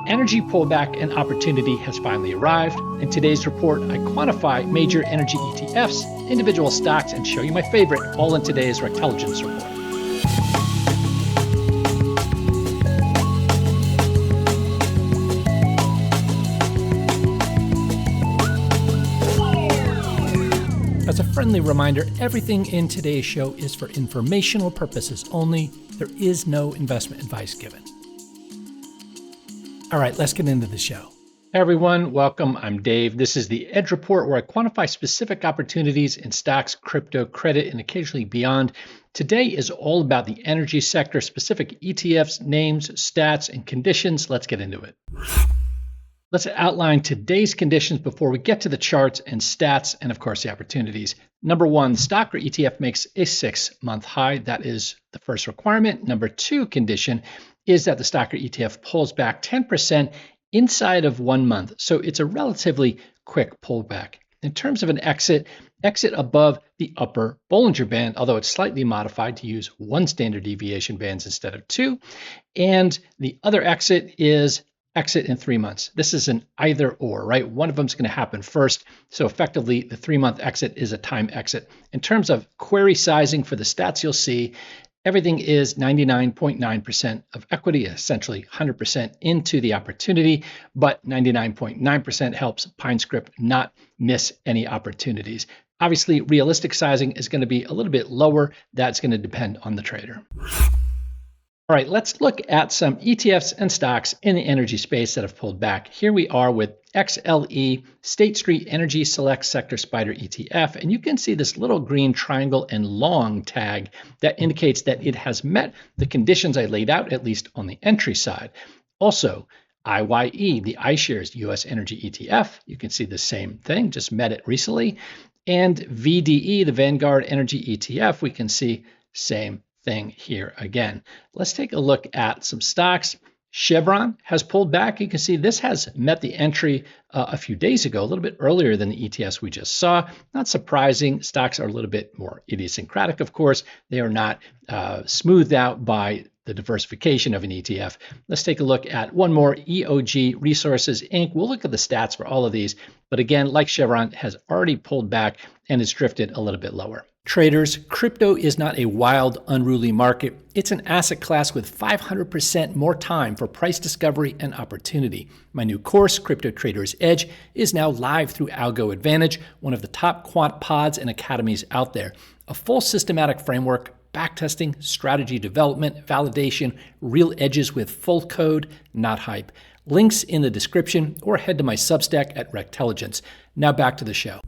energy pullback and opportunity has finally arrived. In today's report, I quantify major energy ETFs, individual stocks, and show you my favorite, all in today's REKTelligence report. As a friendly reminder, everything in today's show is for informational purposes only. There is no investment advice given. All right, let's get into the show. Hey everyone, welcome. I'm Dave. This is the Edge Report, where I quantify specific opportunities in stocks, crypto, credit, and occasionally beyond. Today is all about the energy sector, specific ETFs, names, stats, and conditions. Let's get into it. Let's outline today's conditions before we get to the charts and stats and, of course, the opportunities. Number one, stock or ETF makes a 6-month high. That is the first requirement. Number two condition is that the stock or ETF pulls back 10% inside of 1 month. So it's a relatively quick pullback. In terms of an exit above the upper Bollinger Band, although it's slightly modified to use 1 standard deviation bands instead of 2. And the other exit is exit in 3 months. This is an either or, right? One of them is going to happen first. So effectively, the 3-month exit is a time exit. In terms of query sizing for the stats, you'll see everything is 99.9% of equity, essentially 100% into the opportunity, but 99.9% helps PineScript not miss any opportunities. Obviously, realistic sizing is going to be a little bit lower. That's going to depend on the trader. All right, let's look at some ETFs and stocks in the energy space that have pulled back. Here we are with XLE, State Street Energy Select Sector Spider ETF, and you can see this little green triangle and long tag that indicates that it has met the conditions I laid out, at least on the entry side. Also, IYE, the iShares US Energy ETF, you can see the same thing, just met it recently. And VDE, the Vanguard Energy ETF, we can see same thing here again. Let's take a look at some stocks. Chevron has pulled back. You can see this has met the entry a few days ago, a little bit earlier than the ETFs we just saw. Not surprising. Stocks are a little bit more idiosyncratic, of course. They are not smoothed out by the diversification of an ETF. Let's take a look at one more, EOG Resources Inc. We'll look at the stats for all of these. But again, like Chevron, has already pulled back and has drifted a little bit lower. Traders, crypto is not a wild, unruly market. It's an asset class with 500% more time for price discovery and opportunity. My new course, Crypto Trader's Edge, is now live through Algo Advantage, one of the top quant pods and academies out there. A full systematic framework, backtesting, strategy development, validation, real edges with full code, not hype. Links in the description, or head to my Substack at REKTelligence. Now back to the show.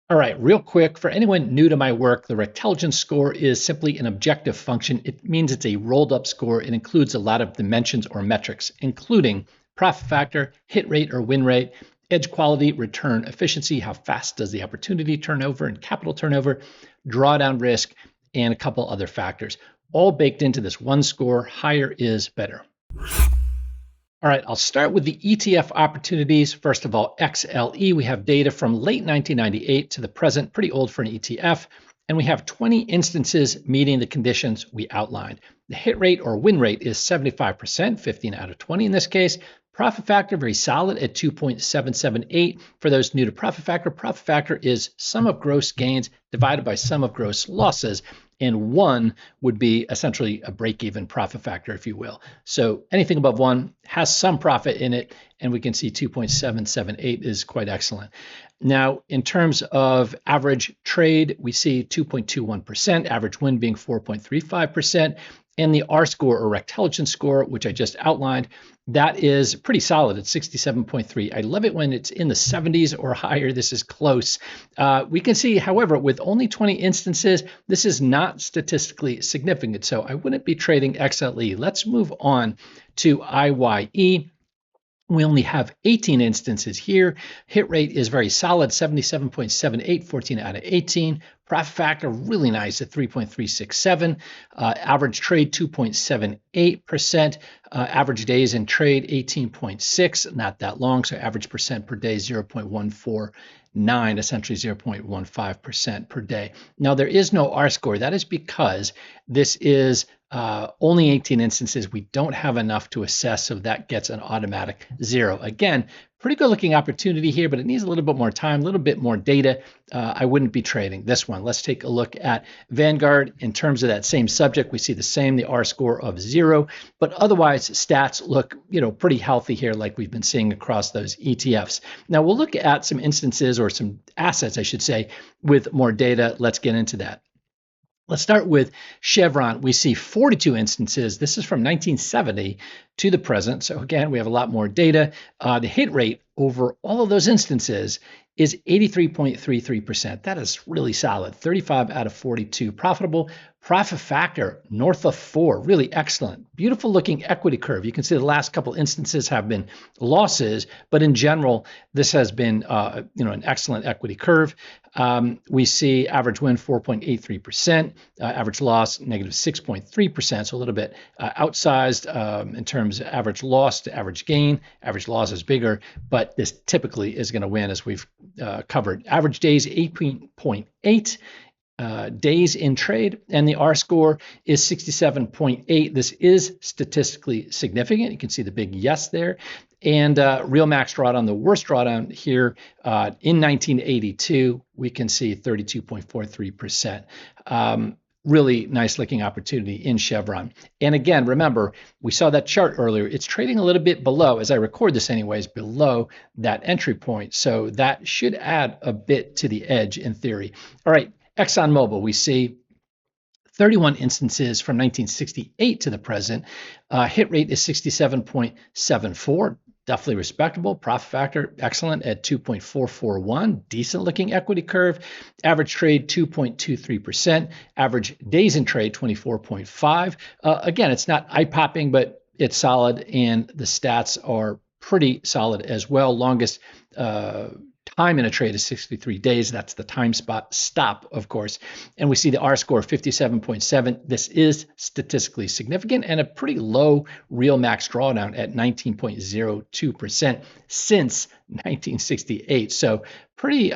All right, real quick, for anyone new to my work, the REKTelligence score is simply an objective function. It means it's a rolled up score. It includes a lot of dimensions or metrics, including profit factor, hit rate or win rate, edge quality, return efficiency, how fast does the opportunity turnover and capital turnover, drawdown risk, and a couple other factors, all baked into this one score. Higher is better. All right, I'll start with the ETF opportunities. First of all, XLE, we have data from late 1998 to the present, pretty old for an ETF, and we have 20 instances meeting the conditions we outlined. The hit rate or win rate is 75%, 15 out of 20 in this case. Profit factor, very solid at 2.778. For those new to profit factor is sum of gross gains divided by sum of gross losses. And 1 would be essentially a break-even profit factor, if you will. So anything above 1 has some profit in it, and we can see 2.778 is quite excellent. Now, in terms of average trade, we see 2.21%, average win being 4.35%, and the R score or REKTelligence score, which I just outlined, that is pretty solid at 67.3. I love it when it's in the 70s or higher. This is close. We can see, however, with only 20 instances, this is not statistically significant. So I wouldn't be trading XLE. Let's move on to IYE. We only have 18 instances here. Hit rate is very solid, 77.78, 14 out of 18. Profit factor, really nice at 3.367. Average trade, 2.78%. Average days in trade, 18.6, not that long. So average percent per day, 0.149, essentially 0.15% per day. Now, there is no R score. That is because this is only 18 instances. We don't have enough to assess, so that gets an automatic 0. Again, pretty good looking opportunity here, but it needs a little bit more time, a little bit more data. I wouldn't be trading this one. Let's take a look at Vanguard. In terms of that same subject, we see the same, the R score of 0, but otherwise stats look, pretty healthy here, like we've been seeing across those ETFs. Now we'll look at some instances, or some assets, I should say, with more data. Let's get into that. Let's start with Chevron. We see 42 instances. This is from 1970 to the present. So again, we have a lot more data. The hit rate over all of those instances is 83.33%. That is really solid. 35 out of 42 profitable. Profit factor north of 4, really excellent. Beautiful looking equity curve. You can see the last couple instances have been losses, but in general, this has been an excellent equity curve. We see average win 4.83%, average loss negative 6.3%, so a little bit outsized in terms of average loss to average gain. Average loss is bigger, but this typically is going to win, as we've covered. Average days 18.8. Days in trade, and the R score is 67.8. This is statistically significant. You can see the big yes there. And real max drawdown, the worst drawdown here in 1982, we can see 32.43%. Really nice looking opportunity in Chevron. And again, remember, we saw that chart earlier. It's trading a little bit below, as I record this anyways, below that entry point. So that should add a bit to the edge in theory. All right. ExxonMobil, we see 31 instances from 1968 to the present. Hit rate is 67.74, definitely respectable. Profit factor, excellent at 2.441. Decent looking equity curve. Average trade, 2.23%. Average days in trade, 24.5. Again, it's not eye-popping, but it's solid, and the stats are pretty solid as well. Longest time in a trade is 63 days. That's the time stop, of course. And we see the R score 57.7. This is statistically significant, and a pretty low real max drawdown at 19.02% since 1968. So pretty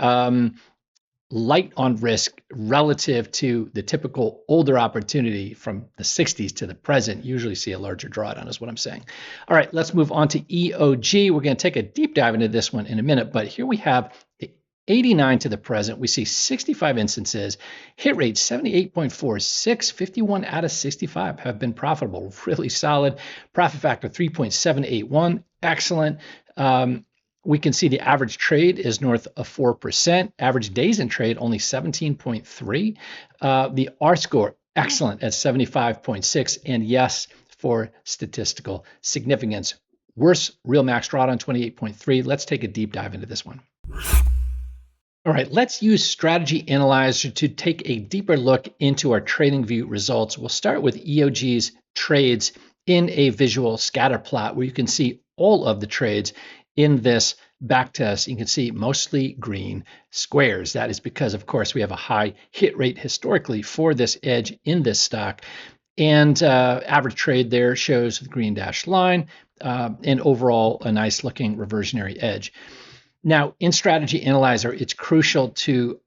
light on risk relative to the typical older opportunity from the 60s to the present. Usually see a larger drawdown, is what I'm saying. All right, let's move on to EOG. We're going to take a deep dive into this one in a minute, but here we have the 89 to the present. We see 65 instances. Hit rate 78.46. 51 out of 65 have been profitable. Really solid. Profit factor 3.781. Excellent. We can see the average trade is north of 4%. Average days in trade, only 17.3. The R score, excellent at 75.6. And yes, for statistical significance. Worst real max drawdown, 28.3. Let's take a deep dive into this one. All right, let's use Strategy Analyzer to take a deeper look into our TradingView results. We'll start with EOG's trades in a visual scatter plot where you can see all of the trades in this back test. You can see mostly green squares. That is because, of course, we have a high hit rate historically for this edge in this stock. And average trade there shows the green dashed line, and overall a nice looking reversionary edge. Now, in Strategy Analyzer, it's crucial to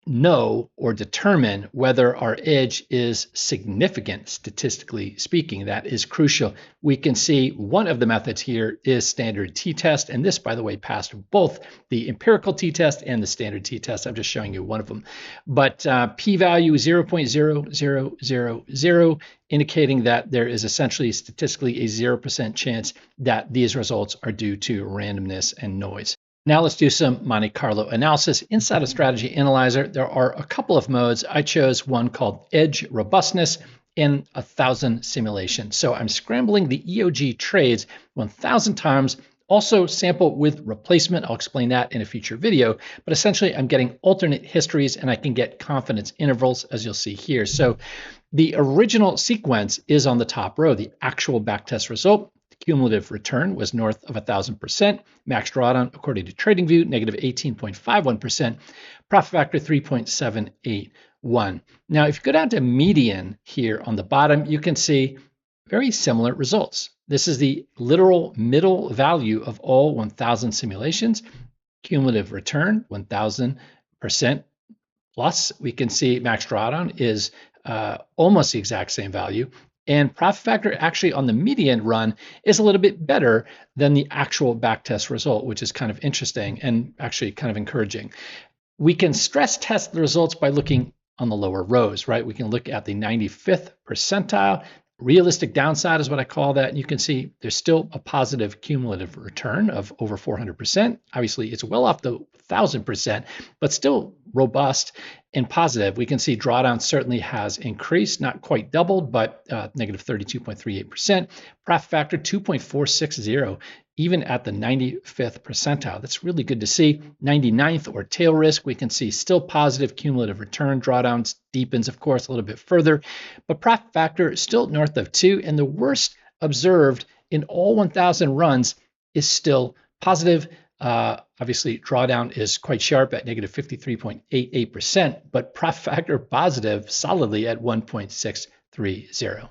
know or determine whether our edge is significant, statistically speaking. That is crucial. We can see one of the methods here is standard t-test, and this, by the way, passed both the empirical t-test and the standard t-test. I'm just showing you one of them. But p-value 0.0000, indicating that there is essentially statistically a 0% chance that these results are due to randomness and noise. Now let's do some Monte Carlo analysis. Inside of Strategy Analyzer, there are a couple of modes. I chose one called Edge Robustness in 1,000 simulations. So I'm scrambling the EOG trades 1,000 times, also sample with replacement. I'll explain that in a future video, but essentially I'm getting alternate histories and I can get confidence intervals, as you'll see here. So the original sequence is on the top row, the actual backtest result. Cumulative return was north of 1,000%. Max drawdown, according to TradingView, negative 18.51%. Profit factor 3.781. Now, if you go down to median here on the bottom, you can see very similar results. This is the literal middle value of all 1,000 simulations. Cumulative return, 1,000% plus. We can see max drawdown is almost the exact same value. And profit factor actually on the median run is a little bit better than the actual backtest result, which is kind of interesting and actually kind of encouraging. We can stress test the results by looking on the lower rows, right? We can look at the 95th percentile. Realistic downside is what I call that. And you can see there's still a positive cumulative return of over 400%. Obviously, it's well off the 1,000%, but still robust and positive. We can see drawdown certainly has increased, not quite doubled, but negative 32.38%. Profit factor 2.460, even at the 95th percentile. That's really good to see. 99th or tail risk, we can see still positive cumulative return. Drawdowns deepens, of course, a little bit further, but profit factor still north of 2, and the worst observed in all 1,000 runs is still positive. Obviously, drawdown is quite sharp at negative 53.88%, but profit factor positive solidly at 1.630.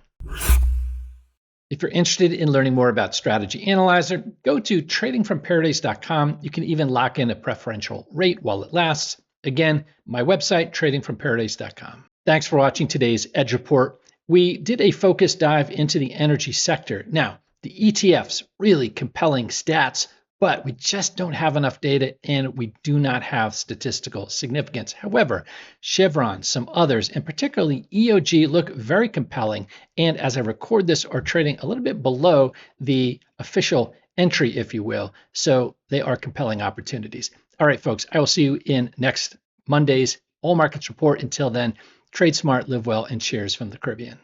If you're interested in learning more about Strategy Analyzer, go to tradingfromparadise.com. You can even lock in a preferential rate while it lasts. Again, my website, tradingfromparadise.com. Thanks for watching today's Edge Report. We did a focused dive into the energy sector. Now, the ETFs, really compelling stats, but we just don't have enough data and we do not have statistical significance. However, Chevron, some others, and particularly EOG look very compelling. And as I record this, are trading a little bit below the official entry, if you will. So they are compelling opportunities. All right, folks, I will see you in next Monday's All Markets Report. Until then, trade smart, live well, and cheers from the Caribbean.